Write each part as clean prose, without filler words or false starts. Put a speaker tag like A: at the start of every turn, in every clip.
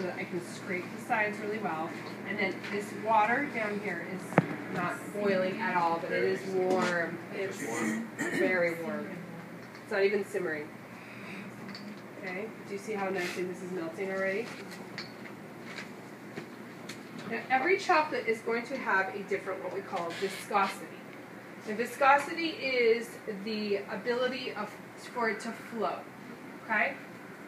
A: that I can scrape the sides really well. And then this water down here is not boiling at all, but it is warm. It's very warm. It's not even simmering. Okay, do you see how nicely this is melting already? Now, every chocolate is going to have a different, what we call viscosity. And viscosity is the ability for it to flow, okay?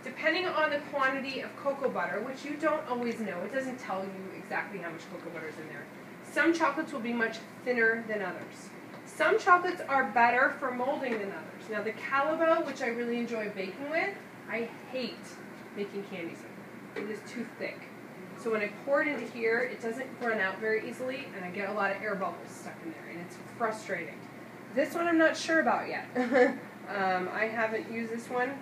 A: Depending on the quantity of cocoa butter, which you don't always know, it doesn't tell you exactly how much cocoa butter is in there. Some chocolates will be much thinner than others. Some chocolates are better for molding than others. Now the Callebaut, which I really enjoy baking with, I hate making candies with. It is too thick. So when I pour it into here, it doesn't run out very easily, and I get a lot of air bubbles stuck in there, and it's frustrating. This one I'm not sure about yet. I haven't used this one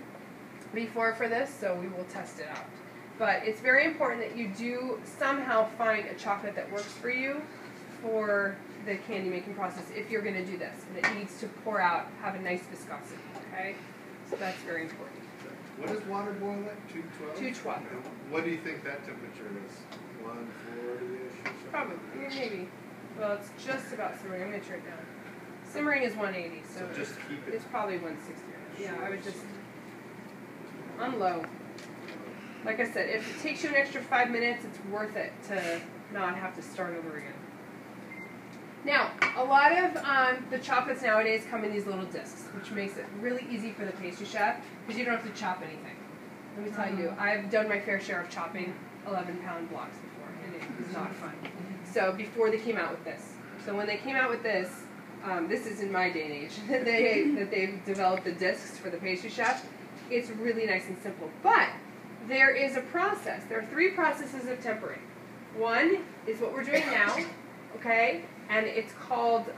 A: before for this, so we will test it out. But it's very important that you do somehow find a chocolate that works for you for the candy making process if you're going to do this. And it needs to pour out, have a nice viscosity, okay? So that's very important.
B: What does water boil at? 212?
A: 212.
B: What do you think that temperature is? 140-ish?
A: Probably, maybe. Well, it's just about simmering. I'm going to turn it down. Simmering is 180, so
B: just keep it.
A: It's probably 160. Yeah, I would just on low. Like I said, if it takes you an extra 5 minutes, it's worth it to not have to start over again. Now, a lot of the chocolates nowadays come in these little discs, which makes it really easy for the pastry chef because you don't have to chop anything. Let me tell you, I've done my fair share of chopping 11-pound blocks before, and it was not fun. So before they came out with this. So when they came out with this, this is in my day and age, that they've developed the discs for the pastry chef. It's really nice and simple. But there is a process. There are 3 processes of tempering. One is what we're doing now, okay? And it's called,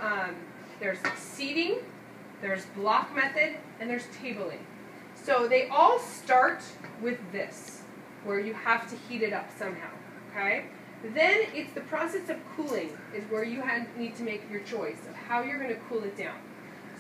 A: there's seeding, there's block method, and there's tabling. So they all start with this, where you have to heat it up somehow, okay? Then it's the process of cooling is where you need to make your choice of how you're going to cool it down.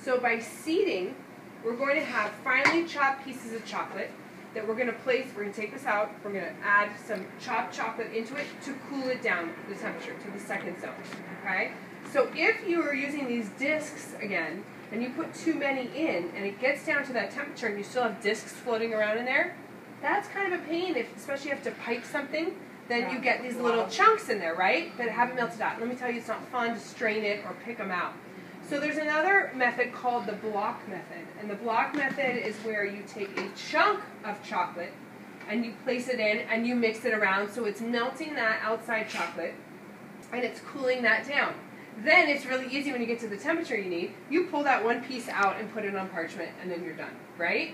A: So by seeding, we're going to have finely chopped pieces of chocolate that we're going to place, we're going to take this out, we're going to add some chopped chocolate into it to cool it down the temperature to the second zone, okay? So if you are using these discs again, and you put too many in, and it gets down to that temperature and you still have discs floating around in there, that's kind of a pain, especially if you have to pipe something, then you get these little chunks in there, right, that haven't melted out. Let me tell you, it's not fun to strain it or pick them out. So there's another method called the block method. And the block method is where you take a chunk of chocolate and you place it in and you mix it around so it's melting that outside chocolate and it's cooling that down. Then it's really easy when you get to the temperature you need. You pull that one piece out and put it on parchment and then you're done, right?